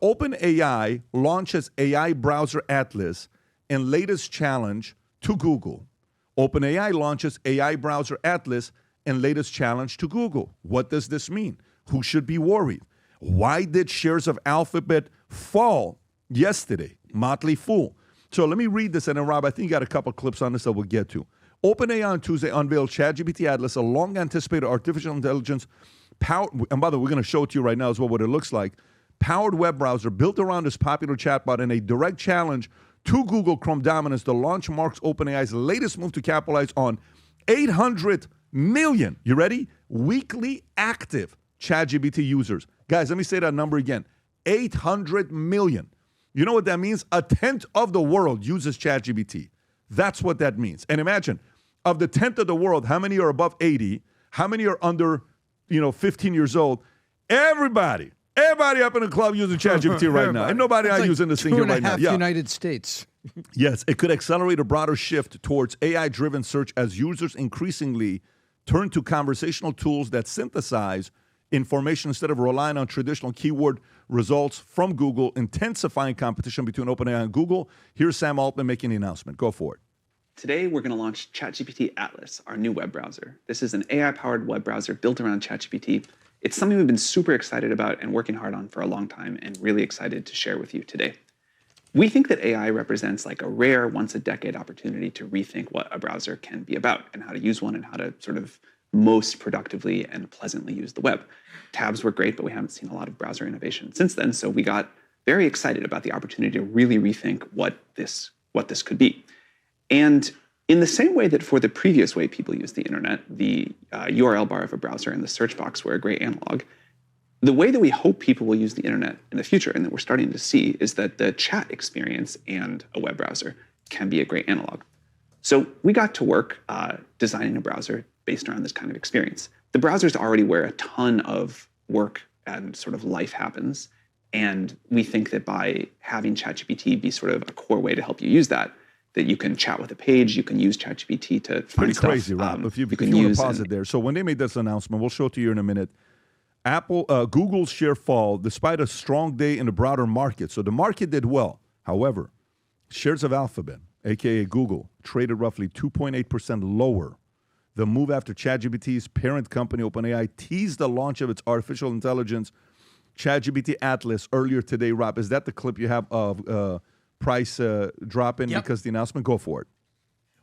OpenAI launches AI browser Atlas in latest challenge to Google. OpenAI launches AI browser Atlas in latest challenge to Google. What does this mean? Who should be worried? Why did shares of Alphabet fall yesterday? Motley Fool. So let me read this, and then, Rob, I think you got a couple clips on this that we'll get to. OpenAI on Tuesday unveiled ChatGPT Atlas, a long-anticipated artificial intelligence powered, and by the way, we're going to show it to you right now as well what it looks like, powered web browser built around this popular chatbot in a direct challenge to Google Chrome dominance. The launch marks OpenAI's latest move to capitalize on 800 million, you ready? Weekly active ChatGPT users. Guys, let me say that number again. 800 million. You know what that means? A tenth of the world uses ChatGPT. That's what that means. And imagine, of the tenth of the world, how many are above 80? How many are under, 15 years old? Everybody up in the club using ChatGPT right now. And nobody not using this thing here right now. Yeah. United States. Yes, it could accelerate a broader shift towards AI-driven search as users increasingly turn to conversational tools that synthesize information instead of relying on traditional keyword results from Google, intensifying competition between OpenAI and Google. Here's Sam Altman making the announcement. Go for it. Today, we're going to launch ChatGPT Atlas, our new web browser. This is an AI-powered web browser built around ChatGPT. It's something we've been super excited about and working hard on for a long time and really excited to share with you today. We think that AI represents like a rare once-a-decade opportunity to rethink what a browser can be about and how to use one and how to sort of most productively and pleasantly use the web. Tabs were great, but we haven't seen a lot of browser innovation since then, so we got very excited about the opportunity to really rethink what this could be. And in the same way that for the previous way people use the internet, the URL bar of a browser and the search box were a great analog, the way that we hope people will use the internet in the future, and that we're starting to see, is that the chat experience and a web browser can be a great analog. So we got to work designing a browser based around this kind of experience. The browser is already where a ton of work and sort of life happens. And we think that by having ChatGPT be sort of a core way to help you use that you can chat with a page, you can use ChatGPT to find Pretty stuff. Crazy, Rob. If you want to pause it there. So when they made this announcement, we'll show it to you in a minute. Google's share fall despite a strong day in the broader market. So the market did well. However, shares of Alphabet, a.k.a. Google, traded roughly 2.8% lower. The move after ChatGPT's parent company, OpenAI, teased the launch of its artificial intelligence ChatGPT Atlas earlier today. Rob, is that the clip you have of price dropping because the announcement? Go for it.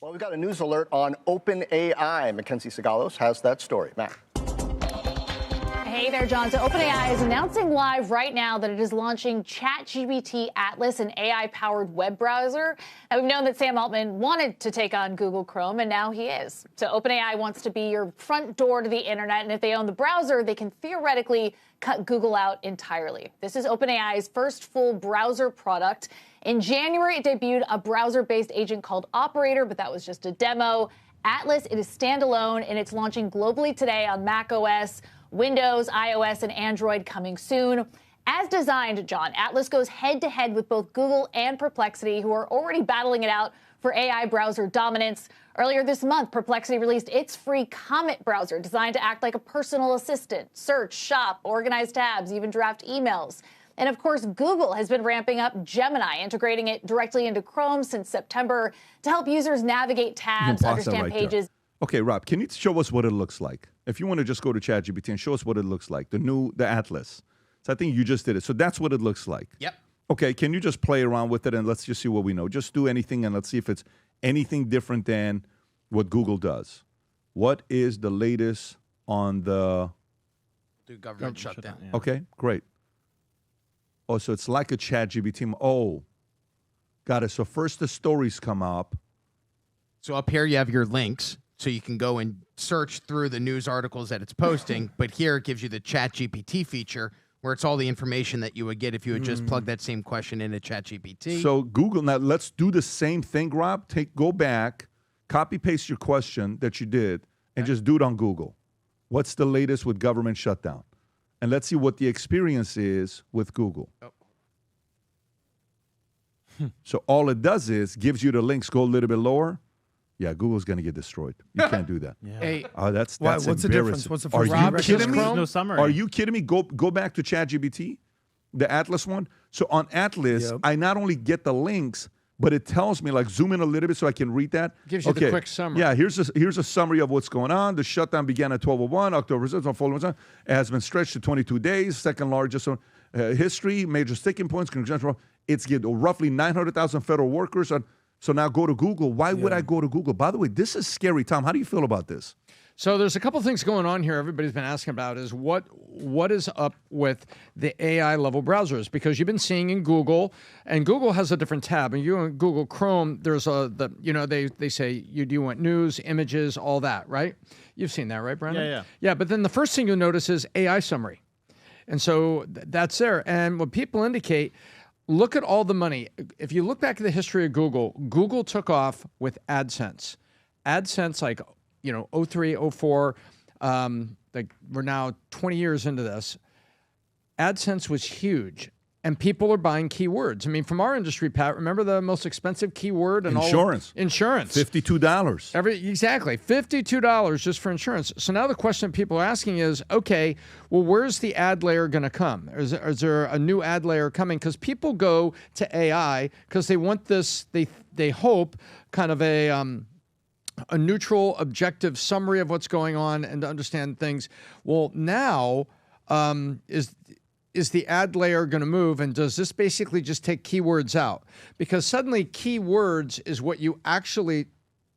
Well, we've got a news alert on OpenAI. Mackenzie Sagalos has that story. Matt. Hey there, John. So OpenAI is announcing live right now that it is launching ChatGPT Atlas, an AI-powered web browser. And we've known that Sam Altman wanted to take on Google Chrome, and now he is. So OpenAI wants to be your front door to the internet, and if they own the browser, they can theoretically cut Google out entirely. This is OpenAI's first full browser product. In January, it debuted a browser-based agent called Operator, but that was just a demo. Atlas, it is standalone, and it's launching globally today on macOS, Windows, iOS, and Android coming soon. As designed, John, Atlas goes head-to-head with both Google and Perplexity, who are already battling it out for AI browser dominance. Earlier this month, Perplexity released its free Comet browser designed to act like a personal assistant, search, shop, organize tabs, even draft emails. And of course, Google has been ramping up Gemini, integrating it directly into Chrome since September to help users navigate tabs, understand pages. There. Okay, Rob, can you show us what it looks like? If you want to just go to ChatGPT and show us what it looks like, the Atlas. So I think you just did it. So that's what it looks like. Yep. Okay, can you just play around with it and let's just see what we know. Just do anything and let's see if it's anything different than what Google does. What is the latest on the government shutdown? Yeah. Okay, great. Oh, so it's like a ChatGPT. Oh, got it. So first the stories come up. So up here you have your links, so you can go and search through the news articles that it's posting. But here it gives you the ChatGPT feature, where it's all the information that you would get if you had just plugged that same question into ChatGPT. So Google, now let's do the same thing, Rob. Go back, copy paste your question that you did, and just do it on Google. What's the latest with government shutdown? And let's see what the experience is with Google. Oh. So all it does is gives you the links, go a little bit lower. Yeah, Google's going to get destroyed. You can't do that. Yeah. Hey, that's what's the difference? What's the Are difference? you kidding me? No summary. Are you kidding me? Go back to ChatGPT. the Atlas one. So on Atlas, I not only get the links, but it tells me, like, zoom in a little bit so I can read that. Gives you the quick summary. Yeah, here's a summary of what's going on. The shutdown began at 12:01, October 6th, on following on. It has been stretched to 22 days, second largest history, major sticking points, congressional. It's roughly 900,000 federal workers. So now go to Google. Why would I go to Google? By the way, this is scary. Tom, how do you feel about this? So there's a couple things going on here everybody's been asking about is what is up with the AI level browsers, because you've been seeing in Google, and Google has a different tab, and you in Google Chrome, there's they say you do want news, images, all that, right? You've seen that, right, Brandon? Yeah, but then the first thing you'll notice is AI summary. And so that's there. And what people indicate, look at all the money. If you look back at the history of Google, Google took off with AdSense. AdSense, like, 03, 04, like we're now 20 years into this. AdSense was huge, and people are buying keywords. I mean, from our industry, Pat, remember the most expensive keyword? Insurance. Insurance. $52. Exactly. $52 just for insurance. So now the question people are asking is, okay, well, where's the ad layer going to come? Is there a new ad layer coming? Because people go to AI because they want this, they hope, kind of a neutral, objective summary of what's going on and to understand things. Well, now is the ad layer going to move, and does this basically just take keywords out? Because suddenly keywords is what you actually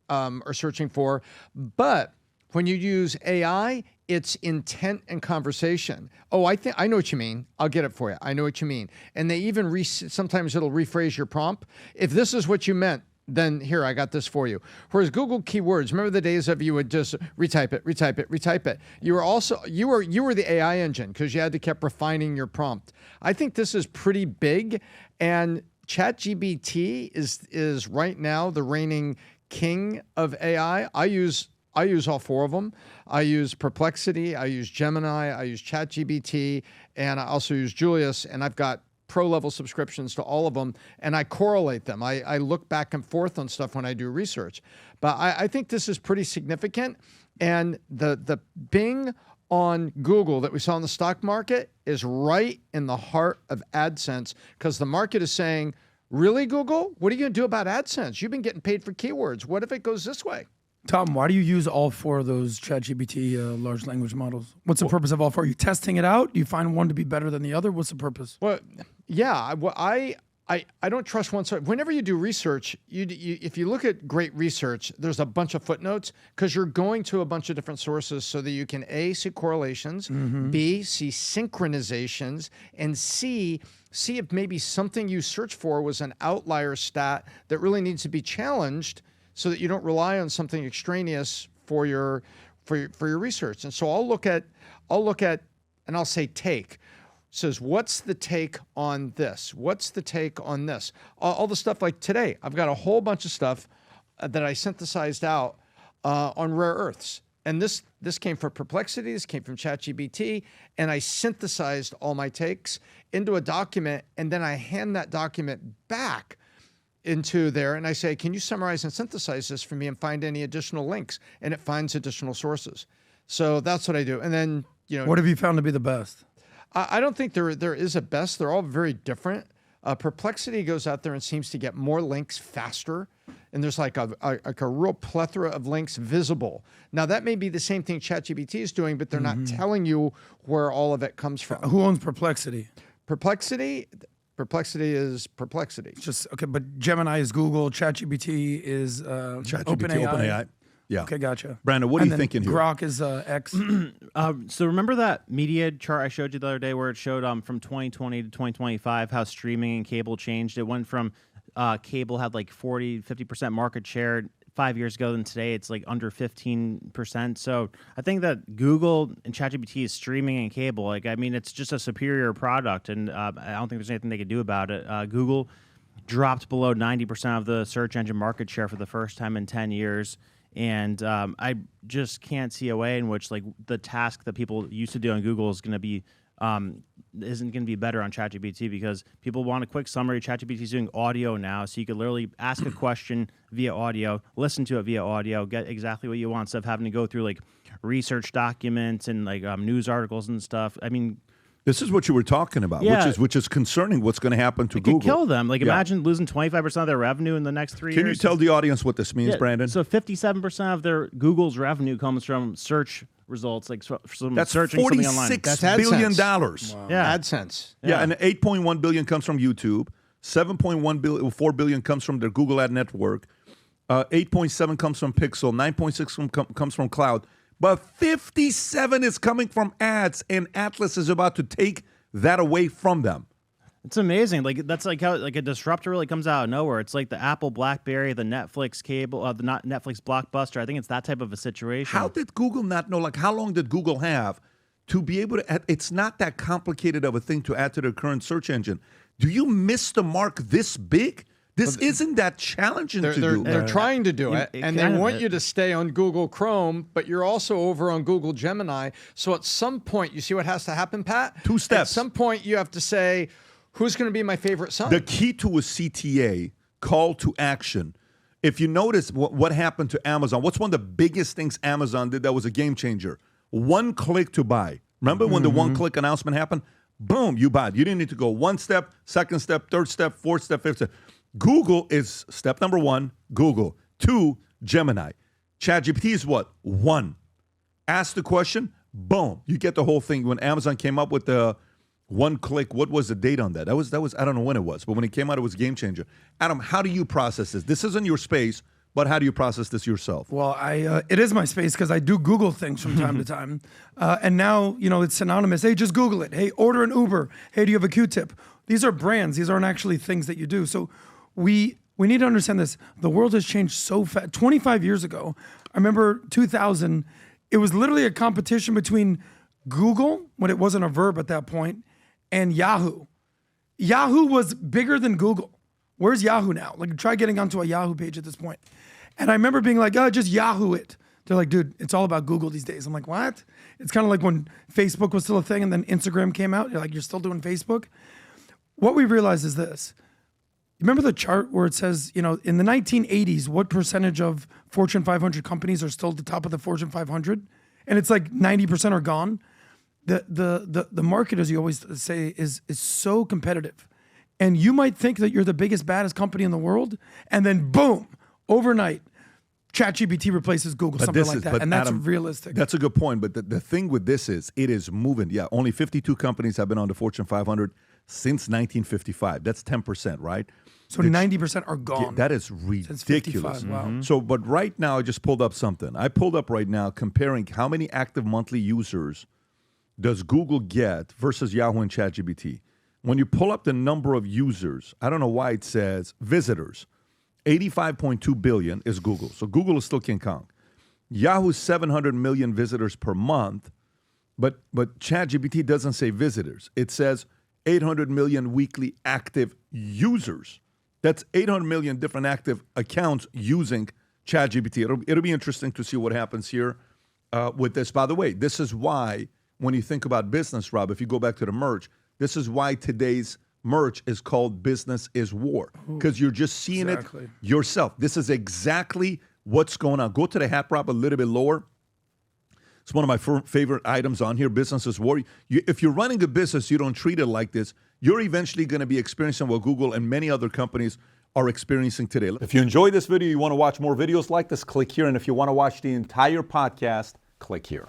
are searching for, but when you use AI, it's intent and conversation. Oh, I know what you mean. I'll get it for you. I know what you mean. And they even sometimes it'll rephrase your prompt. If this is what you meant, then here, I got this for you. Whereas Google keywords, remember the days of you would just retype it. You were the AI engine because you had to keep refining your prompt. I think this is pretty big, and ChatGPT is right now the reigning king of AI. I use all four of them. I use Perplexity, I use Gemini, I use ChatGPT, and I also use Julius, and I've got pro-level subscriptions to all of them, and I correlate them. I look back and forth on stuff when I do research. But I think this is pretty significant, and the Bing on Google that we saw in the stock market is right in the heart of AdSense, because the market is saying, really, Google? What are you going to do about AdSense? You've been getting paid for keywords. What if it goes this way? Tom, why do you use all four of those ChatGPT large language models? What's the purpose of all four? Are you testing it out? Do you find one to be better than the other? What's the purpose? Well, yeah, I don't trust one side. Whenever you do research, if you look at great research, there's a bunch of footnotes because you're going to a bunch of different sources so that you can A, see correlations, B, see synchronizations, and C, see if maybe something you search for was an outlier stat that really needs to be challenged, so that you don't rely on something extraneous for your research. And so I'll look at and I'll say take. It says, what's the take on this? What's the take on this? All the stuff like today, I've got a whole bunch of stuff that I synthesized out on rare earths. And this came from Perplexity, this came from ChatGPT, and I synthesized all my takes into a document, and then I hand that document back into there, and I say, can you summarize and synthesize this for me and find any additional links? And it finds additional sources. So that's what I do. And then, what have you found to be the best? I don't think there is a best. They're all very different. Perplexity goes out there and seems to get more links faster. And there's like a real plethora of links visible. Now, that may be the same thing ChatGPT is doing, but they're not telling you where all of it comes from. Who owns Perplexity? Perplexity is Perplexity. It's just okay, but Gemini is Google, ChatGPT is OpenAI. Yeah. Okay, gotcha. Brandon, what are you thinking here? Grok is X. So remember that media chart I showed you the other day where it showed from 2020 to 2025 how streaming and cable changed? It went from cable had like 50% market share 5 years ago, than today it's like under 15%. So I think that Google and ChatGPT is streaming and cable. Like, I mean, it's just a superior product, and I don't think there's anything they can do about it. Google dropped below 90% of the search engine market share for the first time in 10 years. And I just can't see a way in which like the task that people used to do on Google is going to be isn't going to be better on ChatGPT, because people want a quick summary. ChatGPT is doing audio now, so you could literally ask a question via audio, listen to it via audio, get exactly what you want, instead of having to go through like research documents and like news articles and stuff. I mean, This is what you were talking about, Yeah. which is concerning. What's going to happen to It Google? could kill them. Like, Yeah. imagine losing 25% of their revenue in the next 3 years. Can you tell the audience what this means, Yeah, Brandon? So 57% of their Google's revenue comes from search results, like from That's searching something online. $46 That's billion. AdSense. Yeah. AdSense. Yeah, and 8.1 billion comes from YouTube. 4 billion comes from their Google Ad Network. 8.7 comes from Pixel. 9.6 comes from Cloud. But 57 is coming from ads, and Atlas is about to take that away from them. It's amazing. Like, that's like how like a disruptor really comes out of nowhere. It's like the Apple BlackBerry, the Netflix cable, the not Netflix Blockbuster. I think it's that type of a situation. How did Google not know? Like, how long did Google have to be able to add? It's not that complicated of a thing to add to their current search engine. Do you miss the mark this big? This isn't that challenging to do. They're trying to do it, It and they kind of want is. you to stay on Google Chrome, but you're also over on Google Gemini. So at some point, you see what has to happen, Pat? 2 steps. At some point, you have to say, who's going to be my favorite son? The key to a CTA, call to action. If you notice what happened to Amazon, what's one of the biggest things Amazon did that was a game changer? 1 click to buy. Remember when the 1 click announcement happened? Boom, you buy it. You didn't need to go 1 step, 2nd step, 3rd step, 4th step, 5th step. Google is step number 1, Google. 2, Gemini. ChatGPT is what? 1. Ask the question, boom, you get the whole thing. When Amazon came up with the 1 click, what was the date on that? That was I don't know when it was, but when it came out, it was a game changer. Adam, how do you process this? This isn't your space, but how do you process this yourself? Well, it is my space because I do Google things from time to time. And now, it's synonymous. Hey, just Google it. Hey, order an Uber. Hey, do you have a Q-tip? These are brands. These aren't actually things that you do. So we need to understand this. The world has changed so fast. 25 years ago, I remember 2000, it was literally a competition between Google, when it wasn't a verb at that point, and Yahoo. Yahoo was bigger than Google. Where's Yahoo now? Like, try getting onto a Yahoo page at this point. And I remember being like, just Yahoo it. They're like, dude, it's all about Google these days. I'm like, what? It's kind of like when Facebook was still a thing and then Instagram came out. You're like, you're still doing Facebook? What we realized is this. Remember the chart where it says, in the 1980s, what percentage of Fortune 500 companies are still at the top of the Fortune 500? And it's like 90% are gone. The market, as you always say, is so competitive. And you might think that you're the biggest, baddest company in the world, and then boom, overnight, ChatGPT replaces Google, something like that. And that's Adam, realistic. That's a good point. But the thing with this is, it is moving. Yeah, only 52 companies have been on the Fortune 500 since 1955. That's 10%, right? So 90% are gone. That is Since ridiculous. 55, wow. So, but right now, I just pulled up something. I pulled up right now comparing how many active monthly users does Google get versus Yahoo and ChatGPT. When you pull up the number of users, I don't know why it says visitors. 85.2 billion is Google. So Google is still King Kong. Yahoo's 700 million visitors per month, but ChatGPT doesn't say visitors. It says 800 million weekly active users. That's 800 million different active accounts using ChatGPT. It'll be interesting to see what happens here with this. By the way, this is why when you think about business, Rob, if you go back to the merch, this is why today's merch is called Business is War, because you're just seeing it yourself. This is exactly what's going on. Go to the hat, Rob, a little bit lower. It's one of my favorite items on here, Business is War. If you're running a business, you don't treat it like this, you're eventually going to be experiencing what Google and many other companies are experiencing today. If you enjoyed this video, you want to watch more videos like this, click here. And if you want to watch the entire podcast, click here.